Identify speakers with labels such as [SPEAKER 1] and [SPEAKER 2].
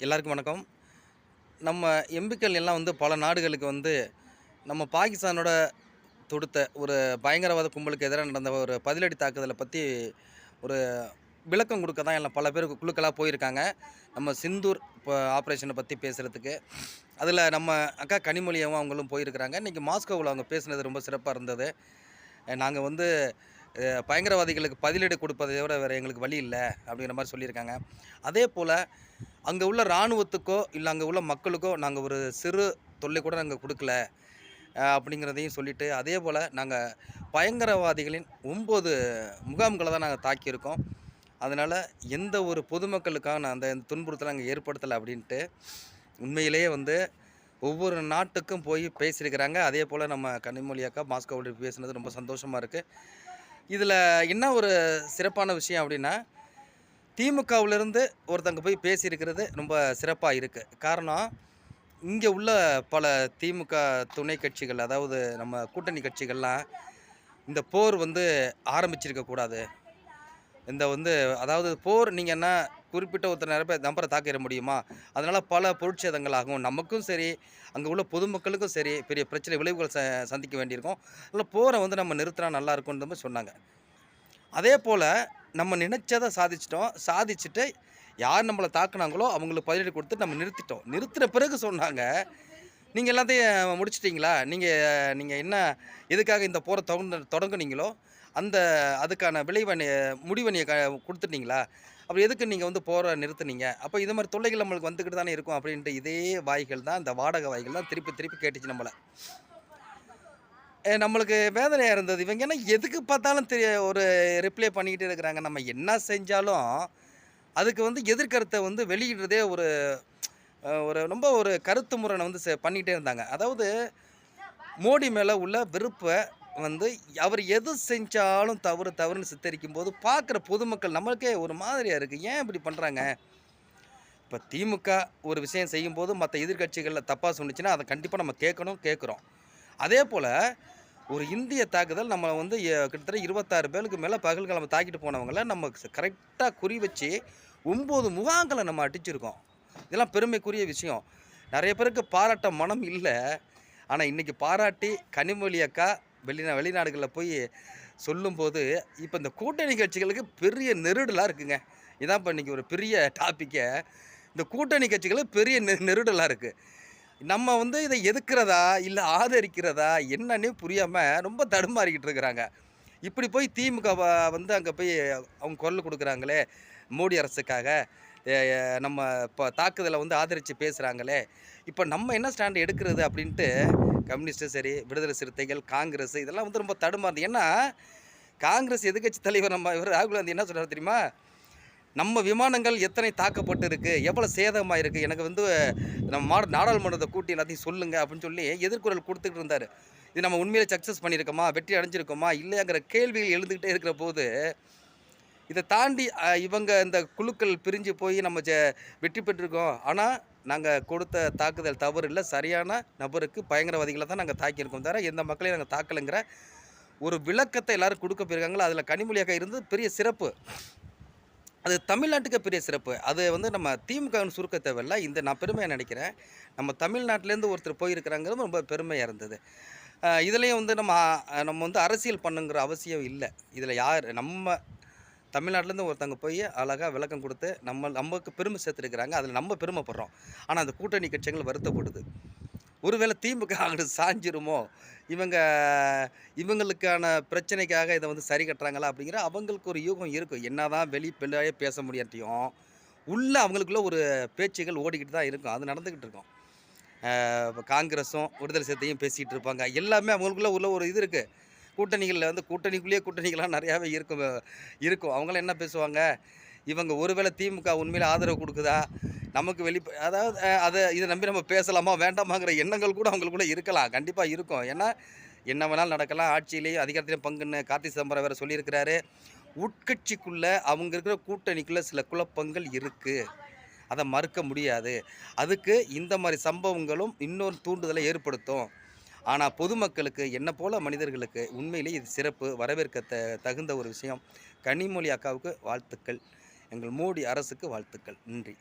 [SPEAKER 1] எல்லாருக்கும் வணக்கம். நம்ம எம்பிக்கள் எல்லாம் வந்து பல நாடுகளுக்கு வந்து நம்ம பாகிஸ்தானோட தொடுத்த ஒரு பயங்கரவாத கும்பலுக்கு எதிரா நடந்த ஒரு பதிலடி தாக்குதலை பற்றி ஒரு விளக்கம் கொடுக்க தான் எல்லாம் பல பேர் குழுக்களாக போயிருக்காங்க. நம்ம சிந்தூர் இப்போ ஆப்ரேஷனை பற்றி பேசுகிறதுக்கு. அதில் நம்ம அக்கா கனிமொழியாவும் அவங்களும் போயிருக்கிறாங்க. இன்றைக்கி மாஸ்கோவில் அவங்க பேசுனது ரொம்ப சிறப்பாக இருந்தது. நாங்கள் வந்து பயங்கரவாதிகளுக்கு பதிலடி கொடுப்பதை விட வேறு எங்களுக்கு வழி இல்லை அப்படிங்கிற மாதிரி சொல்லியிருக்காங்க. அதே போல் அங்கே உள்ள இராணுவத்துக்கோ இல்லை அங்கே உள்ள மக்களுக்கோ நாங்கள் ஒரு சிறு தொல்லை கூட நாங்கள் கொடுக்கல அப்படிங்கிறதையும் சொல்லிவிட்டு, அதே போல் நாங்கள் பயங்கரவாதிகளின் 9 முகாம்களை தான் நாங்கள் தாக்கியிருக்கோம். அதனால் எந்த ஒரு பொதுமக்களுக்கான அந்த துன்புறுத்தலை நாங்கள் ஏற்படுத்தலை அப்படின்ட்டு உண்மையிலேயே வந்து ஒவ்வொரு நாட்டுக்கும் போய் பேசியிருக்கிறாங்க. அதே போல் நம்ம கனிமொழி அக்கா மாஸ்கோவில் பேசுனது ரொம்ப சந்தோஷமாக இருக்குது. இதில் என்ன ஒரு சிறப்பான விஷயம் அப்படின்னா, திமுகவிலிருந்து ஒருத்தங்க போய் பேசியிருக்கிறது ரொம்ப சிறப்பாக இருக்குது. காரணம், இங்கே உள்ள பல திமுக துணை கட்சிகள், அதாவது நம்ம கூட்டணி கட்சிகள்லாம் இந்த போர் வந்து ஆரம்பிச்சிருக்கக்கூடாது. இந்த வந்து அதாவது போர் நீங்கள் என்ன குறிப்பிட்ட ஒருத்தர் நம்பரை தாக்கிட முடியுமா? அதனால் பல பொருட்சேதங்கள் ஆகும். நமக்கும் சரி, அங்கே உள்ள பொதுமக்களுக்கும் சரி பெரிய பிரச்சனை விளைவுகள் சந்திக்க வேண்டியிருக்கும். அதில் போரை வந்து நம்ம நிறுத்தினா நல்லாயிருக்குன்ற மாதிரி சொன்னாங்க. அதே போல் நம்ம நினச்சதை சாதிச்சிட்டோம். சாதிச்சுட்டு யார் நம்மளை தாக்குனாங்களோ அவங்களுக்கு பதிலடி கொடுத்து நம்ம நிறுத்திட்டோம். நிறுத்தின பிறகு சொன்னாங்க, நீங்கள் எல்லாத்தையும் முடிச்சிட்டிங்களா? நீங்கள் என்ன எதுக்காக இந்த போரை தொடங்குனீங்களோ அதுக்கான விளைவை முடிவை நீங்கள் கொடுத்துட்டீங்களா? அப்படி எதுக்கு நீங்கள் வந்து போரை நிறுத்துனீங்க? அப்போ இது மாதிரி தொல்லைகள் நம்மளுக்கு வந்துக்கிட்டு தானே இருக்கும் அப்படின்ட்டு இதே வாய்கள் தான், இந்த வாடகை வாய்கள் தான் திருப்பி திருப்பி கேட்டுச்சு நம்மளை. நம்மளுக்கு வேதனையாக இருந்தது. இவங்க என்ன எதுக்கு பார்த்தாலும் ஒரு ரிப்ளை பண்ணிக்கிட்டே இருக்கிறாங்க. நம்ம என்ன செஞ்சாலும் அதுக்கு வந்து எதிர்கருத்தை வந்து வெளியிடுறதே ஒரு ஒரு ரொம்ப ஒரு கருத்து முரணை வந்து பண்ணிகிட்டே இருந்தாங்க. அதாவது மோடி மேலே உள்ள வெறுப்பை வந்து அவர் எது செஞ்சாலும் தவறுன்னு சித்தரிக்கும் போது பார்க்குற பொதுமக்கள் நம்மளுக்கே ஒரு மாதிரியாக இருக்குது. ஏன் இப்படி பண்ணுறாங்க? இப்போ திமுக ஒரு விஷயம் செய்யும்போது மற்ற எதிர்கட்சிகளில் தப்பாக சொன்னிச்சுன்னா அதை கண்டிப்பாக நம்ம கேட்குறோம். அதே போல் ஒரு இந்திய தாக்குதல் நம்ம வந்து கிட்டத்தட்ட 26 பேருக்கு மேலே பகல்கிழமை தாக்கிட்டு போனவங்கள நம்ம கரெக்டாக குறி வச்சு 9 முகாம்களை நம்ம அடிச்சிருக்கோம். இதெல்லாம் பெருமைக்குரிய விஷயம். நிறைய பேருக்கு பாராட்ட மனம் இல்லை. ஆனால் இன்றைக்கி பாராட்டி கனிமொழி அக்கா வெளிநாடுகளில் போய் சொல்லும்போது இப்போ இந்த கூட்டணி கட்சிகளுக்கு பெரிய நெருடலாக இருக்குங்க. இதான் இப்போ இன்றைக்கி ஒரு பெரிய டாப்பிக்கை. இந்த கூட்டணி கட்சிகளுக்கு பெரிய நெருடலாக இருக்குது. நம்ம வந்து இதை எதுக்கிறதா இல்லை ஆதரிக்கிறதா என்னன்னே புரியாமல் ரொம்ப தடுமாறிக்கிட்டு இருக்கிறாங்க. இப்படி போய் திமுக வந்து அங்கே போய் அவங்க குரல் கொடுக்குறாங்களே மோடி அரசுக்காக, நம்ம இப்போ தாக்குதலை வந்து ஆதரித்து பேசுகிறாங்களே, இப்போ நம்ம என்ன ஸ்டாண்டு எடுக்கிறது அப்படின்ட்டு கம்யூனிஸ்ட்டும் சரி, விடுதலை சிறுத்தைகள், காங்கிரஸ் இதெல்லாம் வந்து ரொம்ப தடுமாறுது. ஏன்னா காங்கிரஸ் எதிர்க்கட்சி தலைவர் நம்ம இவர் ராகுல் காந்தி என்ன சொல்கிறார் தெரியுமா? நம்ம விமானங்கள் எத்தனை தாக்கப்பட்டு இருக்குது, எவ்வளோ சேதமாக இருக்குது, எனக்கு வந்து நம்ம நாடாளுமன்றத்தை கூட்டி எல்லாத்தையும் சொல்லுங்கள் அப்படின்னு சொல்லி எதிர்குரல் கொடுத்துக்கிட்டு இருந்தார். இது நம்ம உண்மையிலே சக்ஸஸ் பண்ணியிருக்கோமா, வெற்றி அடைஞ்சிருக்கோமா இல்லையாங்கிற கேள்விகள் எழுந்துக்கிட்டே இருக்கிற போது, இதை தாண்டி இவங்க இந்த குழுக்கள் பிரிஞ்சு போய் நம்ம வெற்றி பெற்றிருக்கோம். ஆனால் நாங்கள் கொடுத்த தாக்குதல் தவறு இல்லை, சரியான நபருக்கு பயங்கரவாதிகளை தான் நாங்கள் தாக்கியிருக்கோம் தவிர எந்த மக்களையும் நாங்கள் தாக்கலைங்கிற ஒரு விளக்கத்தை எல்லோரும் கொடுக்க போயிருக்காங்களோ அதில் கனிமொழியாக இருந்தது பெரிய சிறப்பு. அது தமிழ்நாட்டுக்கு பெரிய சிறப்பு. அது வந்து நம்ம திமுகன்னு சுருக்க தேவையில்ல. நான் பெருமையாக நினைக்கிறேன். நம்ம தமிழ்நாட்டிலேருந்து ஒருத்தர் போயிருக்கிறாங்கிறது ரொம்ப பெருமையாக இருந்தது. இதுலேயும் வந்து நம்ம வந்து அரசியல் பண்ணுங்கிற அவசியம் இல்லை. இதில் நம்ம தமிழ்நாட்டிலேருந்து ஒருத்தவங்க போய் அழகாக விளக்கம் கொடுத்து நமக்கு பெருமை சேர்த்துருக்கிறாங்க. அதில் நம்ம பெருமைப்படுறோம். ஆனால் அந்த கூட்டணி கட்சிகள் வருத்தப்படுது. ஒருவேளை திமுக அங்கிட்டு சாஞ்சிருமோ, இவங்களுக்கான பிரச்சனைக்காக இதை வந்து சரி கட்டுறாங்களா அப்படிங்கிற அவங்களுக்கு ஒரு யூகம் இருக்கும். என்ன தான் வெளிப்படையே பேச முடியாட்டியும் உள்ளே அவங்களுக்குள்ள ஒரு பேச்சுகள் ஓடிக்கிட்டு தான் இருக்கும். அது நடந்துக்கிட்டு இருக்கும். இப்போ காங்கிரஸும் விடுதலை சிறுத்தையும் பேசிகிட்டு இருப்பாங்க. எல்லாமே அவங்களுக்குள்ள உள்ள ஒரு இது இருக்குது. கூட்டணிகளில் வந்து கூட்டணிக்குள்ளேயே கூட்டணிகள்லாம் நிறையாவே இருக்கும். அவங்களாம் என்ன பேசுவாங்க, இவங்க ஒருவேளை திமுக உண்மையில் ஆதரவு கொடுக்குதா, நமக்கு அதாவது இதை நம்பி நம்ம பேசலாமா வேண்டாமாங்கிற எண்ணங்கள் கூட அவங்களுக்குள்ள இருக்கலாம். கண்டிப்பாக இருக்கும். ஏன்னா என்ன வேணாலும் நடக்கலாம். ஆட்சியிலேயும் அதிகாரத்திலையும் பங்குன்னு கார்த்தி சிதம்பரம் வேறு சொல்லியிருக்கிறாரு. உட்கட்சிக்குள்ளே அவங்க இருக்கிற கூட்டணிக்குள்ளே சில குழப்பங்கள் இருக்குது. அதை மறுக்க முடியாது. அதுக்கு இந்த மாதிரி சம்பவங்களும் இன்னொரு தூண்டுதலை ஏற்படுத்தும். ஆனால் பொதுமக்களுக்கு என்ன போல மனிதர்களுக்கு உண்மையிலே இது சிறப்பு, வரவேற்க தகுந்த ஒரு விஷயம். கனிமொழி அக்காவுக்கு வாழ்த்துக்கள். எங்கள் மோடி அரசுக்கு வாழ்த்துக்கள். நன்றி.